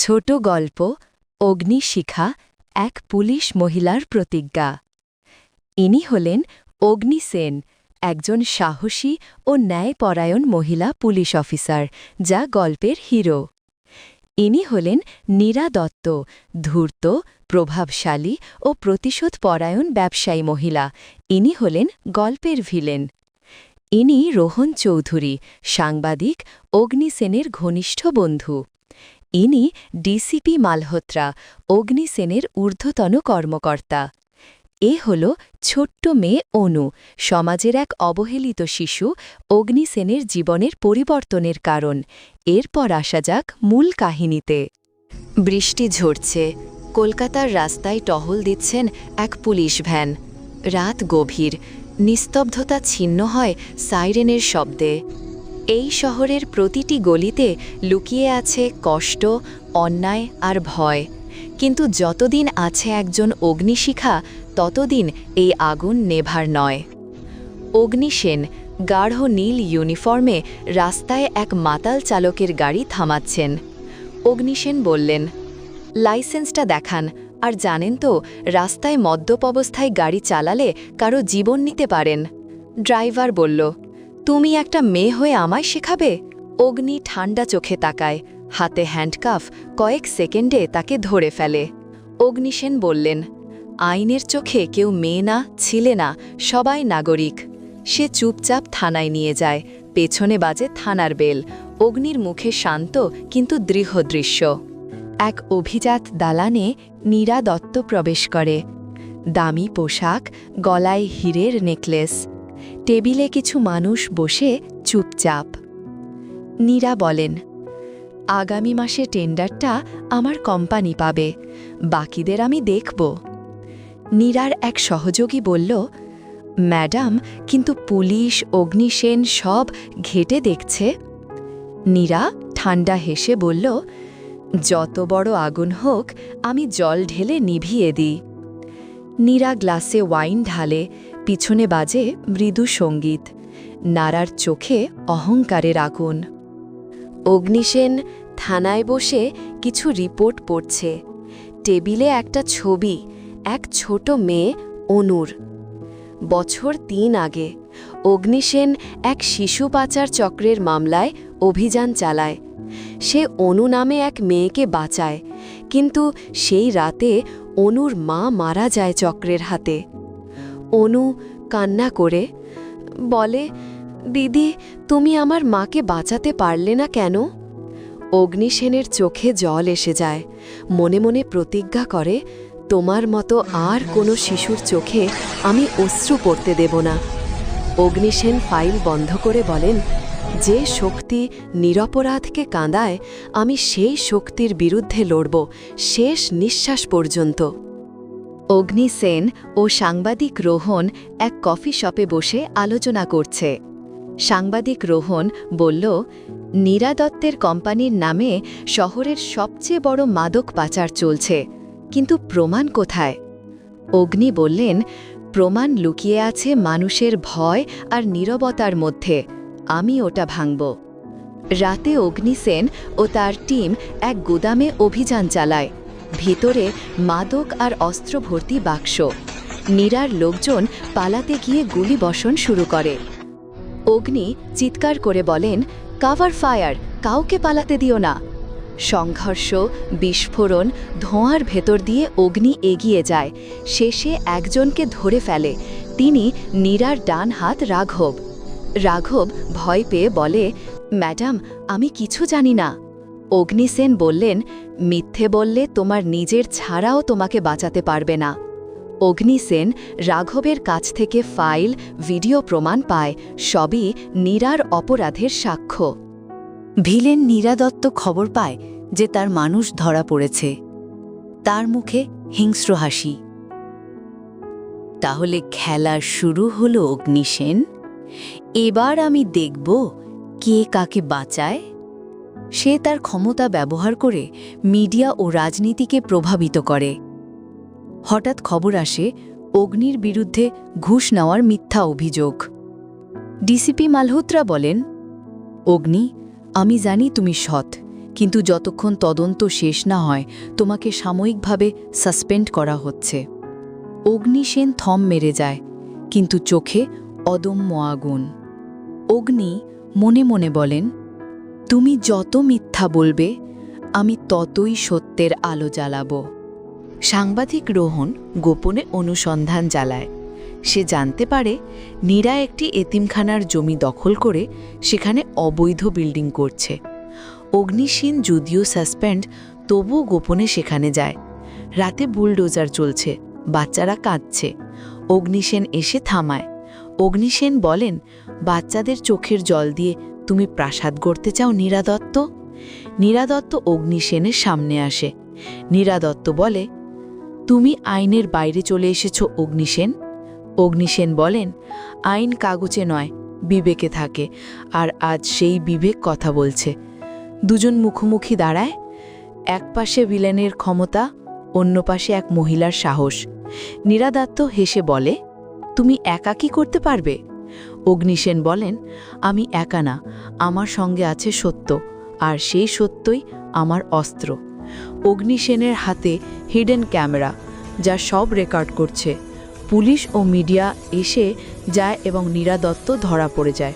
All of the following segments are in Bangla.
ছোট গল্প অগ্নিশিখা এক পুলিশ মহিলার প্রতিজ্ঞা। ইনি হলেন অগ্নি সেন, একজন সাহসী ও ন্যায়পরায়ণ মহিলা পুলিশ অফিসার, যা গল্পের হিরো। ইনি হলেন নীরা দত্ত, ধূর্ত, প্রভাবশালী ও প্রতিশোধপরায়ণ ব্যবসায়ী মহিলা। ইনি হলেন গল্পের ভিলেন। ইনি রোহন চৌধুরী, সাংবাদিক, অগ্নি সেনের ঘনিষ্ঠ বন্ধু। ইনি ডিসিপি মালহোত্রা, অগ্নি সেনের ঊর্ধ্বতন কর্মকর্তা। এ হল ছোট্ট মেয়ে অনু, সমাজের এক অবহেলিত শিশু, অগ্নি সেনের জীবনের পরিবর্তনের কারণ। এরপর আসা যাক মূল কাহিনীতে। বৃষ্টি ঝরছে, কলকাতার রাস্তায় টহল দিচ্ছেন এক পুলিশ ভ্যান। রাত গভীর, নিস্তব্ধতা ছিন্ন হয় সাইরেনের শব্দে। এই শহরের প্রতিটি গলিতে লুকিয়ে আছে কষ্ট, অন্যায় আর ভয়। কিন্তু যতদিন আছে একজন অগ্নিশিখা, ততদিন এই আগুন নেভার নয়। অগ্নি সেন গাঢ় নীল ইউনিফর্মে রাস্তায় এক মাতাল চালকের গাড়ি থামাচ্ছেন। অগ্নি সেন বললেন, লাইসেন্সটা দেখান, আর জানেন তো, রাস্তায় মদ্যপ অবস্থায় গাড়ি চালালে কারো জীবন নিতে পারেন। ড্রাইভার বলল, তুমি একটা মেয়ে হয়ে আমায় শেখাবে? অগ্নি ঠান্ডা চোখে তাকায়, হাতে হ্যান্ডকাফ, কয়েক সেকেন্ডে তাকে ধরে ফেলে। অগ্নি সেন বললেন, আইনের চোখে কেউ মেয়ে না, ছিলে না, সবাই নাগরিক। সে চুপচাপ থানায় নিয়ে যায়, পেছনে বাজে থানার বেল। অগ্নির মুখে শান্ত কিন্তু দৃঢ় দৃশ্য। এক অভিজাত দালানে নীরা দত্ত প্রবেশ করে। দামি পোশাক, গলায় হীরের নেকলেস। টেবিলে কিছু মানুষ বসে চুপচাপ। নীরা বলেন, আগামী মাসে টেন্ডারটা আমার কোম্পানি পাবে, বাকিদের আমি দেখব। নীরার এক সহযোগী বলল, ম্যাডাম, কিন্তু পুলিশ, অগ্নি সেন সব ঘেটে দেখছে। নীরা ঠান্ডা হেসে বলল, যত বড় আগুন হোক, আমি জল ঢেলে নিভিয়ে দিই। নীরা গ্লাসে ওয়াইন ঢালে, পিছনে বাজে মৃদু সঙ্গীত। নারার চোখে অহংকারের আগুন। অগ্নি সেন থানায় বসে কিছু রিপোর্ট পড়ছে। টেবিলে একটা ছবি, এক ছোট মেয়ে অনুর। বছর ৩ আগে অগ্নি সেন এক শিশু পাচার চক্রের মামলায় অভিযান চালায়। সে অনু নামে এক মেয়েকে বাঁচায়, কিন্তু সেই রাতে অনুর মা মারা যায় চক্রের হাতে। অনু কান্না করে বলে, দিদি, তুমি আমার মাকে বাঁচাতে পারলে না কেন? অগ্নি সেনের চোখে জল এসে যায়। মনে মনে প্রতিজ্ঞা করে, তোমার মতো আর কোনো শিশুর চোখে আমি অশ্রু পড়তে দেব না। অগ্নি সেন ফাইল বন্ধ করে বলেন, যে শক্তি নিরপরাধকে কাঁদায়, আমি সেই শক্তির বিরুদ্ধে লড়ব শেষ নিঃশ্বাস পর্যন্ত। অগ্নি সেন ও সাংবাদিক রোহন এক কফি শপে বসে আলোচনা করছে। সাংবাদিক রোহন বলল, নীরা দত্তের কোম্পানির নামে শহরের সবচেয়ে বড় মাদক পাচার চলছে, কিন্তু প্রমাণ কোথায়? অগ্নি বললেন, প্রমাণ লুকিয়ে আছে মানুষের ভয় আর নীরবতার মধ্যে। আমি ওটা ভাঙব। রাতে অগ্নি সেন ও তার টিম এক গুদামে অভিযান চালায়। ভিতরে মাদক আর অস্ত্র ভর্তি বাক্স। নীরার লোকজন পালাতে গিয়ে গুলিবর্ষণ শুরু করে। অগ্নি চিৎকার করে বলেন, কাভার ফায়ার, কাউকে পালাতে দিও না। সংঘর্ষ, বিস্ফোরণ, ধোঁয়ার ভেতর দিয়ে অগ্নি এগিয়ে যায়। শেষে একজনকে ধরে ফেলে। তিনি নীরার ডান হাত রাঘব। রাঘব ভয় পেয়ে বলে, ম্যাডাম, আমি কিছু জানি না। অগ্নি সেন বললেন, মিথ্যে বললে তোমার নিজের ছাড়াও তোমাকে বাঁচাতে পারবে না। অগ্নি সেন রাঘবের কাছ থেকে ফাইল, ভিডিও প্রমাণ পায়, সবই নীরার অপরাধের সাক্ষ্য। ভিলেন নীরা দত্ত খবর পায় যে তার মানুষ ধরা পড়েছে। তার মুখে হিংস্র হাসি। তাহলে খেলা শুরু হলো অগ্নি সেন। এবার আমি দেখব কে কাকে বাঁচায়। সে তার ক্ষমতা ব্যবহার করে মিডিয়া ও রাজনীতিকে প্রভাবিত করে। হঠাৎ খবর আসে অগ্নির বিরুদ্ধে ঘুষ নেওয়ার মিথ্যা অভিযোগ। ডিসিপি মালহোত্রা বলেন, অগ্নি, আমি জানি তুমি সৎ, কিন্তু যতক্ষণ তদন্ত শেষ না হয় তোমাকে সাময়িকভাবে সাসপেন্ড করা হচ্ছে। অগ্নি সেন থম মেরে যায়, কিন্তু চোখে অদম্য আগুন। অগ্নি মনে মনে বলেন, তুমি যত মিথ্যা বলবে আমি ততই সত্যের আলো জ্বালাব। সাংবাদিক রোহন গোপনে অনুসন্ধান চালায়। সে জানতে পারে নীরা একটি এতিমখানার জমি দখল করে সেখানে অবৈধ বিল্ডিং করছে। অগ্নিসেন যদিও সাসপেন্ড, তবুও গোপনে সেখানে যায়। রাতে বুলডোজার চলছে, বাচ্চারা কাঁদছে। অগ্নিসেন এসে থামায়। অগ্নিসেন বলেন, বাচ্চাদের চোখের জল দিয়ে তুমি প্রাসাদ গড়তে চাও নীরা দত্ত? নীরা দত্ত অগ্নিসেনের সামনে আসে। নীরা দত্ত বলে, তুমি আইনের বাইরে চলে এসেছো অগ্নিসেন। অগ্নিসেন বলেন, আইন কাগজে নয়, বিবেকে থাকে, আর আজ সেই বিবেক কথা বলছে। দুজন মুখোমুখি দাঁড়ায়। এক পাশে ভিলেনের ক্ষমতা, অন্য পাশে এক মহিলার সাহস। নীরা দত্ত হেসে বলে, তুমি একা কি করতে পারবে? অগ্নিসেন বলেন, আমি একা না, আমার সঙ্গে আছে সত্য, আর সেই সত্যই আমার অস্ত্র। অগ্নিসেনের হাতে হিডেন ক্যামেরা, যা সব রেকর্ড করছে। পুলিশ ও মিডিয়া এসে যায় এবং নীরা দত্ত ধরা পড়ে যায়।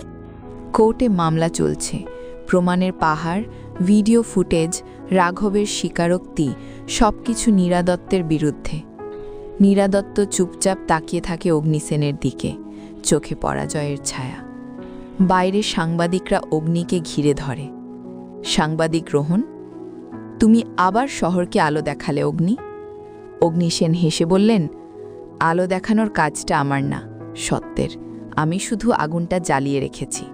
কোর্টে মামলা চলছে। প্রমাণের পাহাড়, ভিডিও ফুটেজ, রাঘবের স্বীকারোক্তি, সবকিছু নীরা দত্তের বিরুদ্ধে। নীরা দত্ত চুপচাপ তাকিয়ে থাকে অগ্নিসেনের দিকে, চোখে পরাজয়ের ছায়া। বাইরে সাংবাদিকরা অগ্নিকে ঘিরে ধরে। সাংবাদিক রোহন, তুমি আবার শহরকে আলো দেখালে অগ্নি। অগ্নিসেন হেসে বললেন, আলো দেখানোর কাজটা আমার না, সত্যের। আমি শুধু আগুনটা জ্বালিয়ে রেখেছি।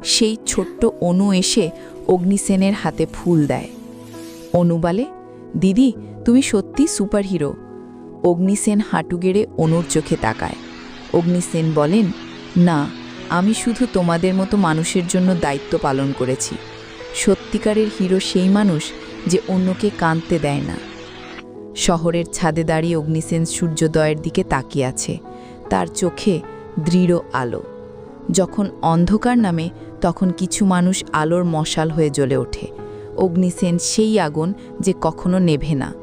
সেই ছোট্ট অনু এসে অগ্নিসেনের হাতে ফুল দেয়। অনু বলে, দিদি তুমি সত্যি সুপারহিরো। অগ্নিসেন হাঁটু গেড়ে অনুর চোখে তাকায়। অগ্নিসেন বলেন, না, আমি শুধু তোমাদের মতো মানুষের জন্য দায়িত্ব পালন করেছি। সত্যিকারের হিরো সেই মানুষ যে অন্যকে কাঁদতে দেয় না। শহরের ছাদে দাঁড়িয়ে অগ্নিসেন সূর্যোদয়ের দিকে তাকিয়ে আছে। তার চোখে দৃঢ় আলো। যখন অন্ধকার নামে তখন কিছু মানুষ আলোর মশাল হয়ে জ্বলে ওঠে। অগ্নিসেন সেই আগুন যে কখনো নেভে না।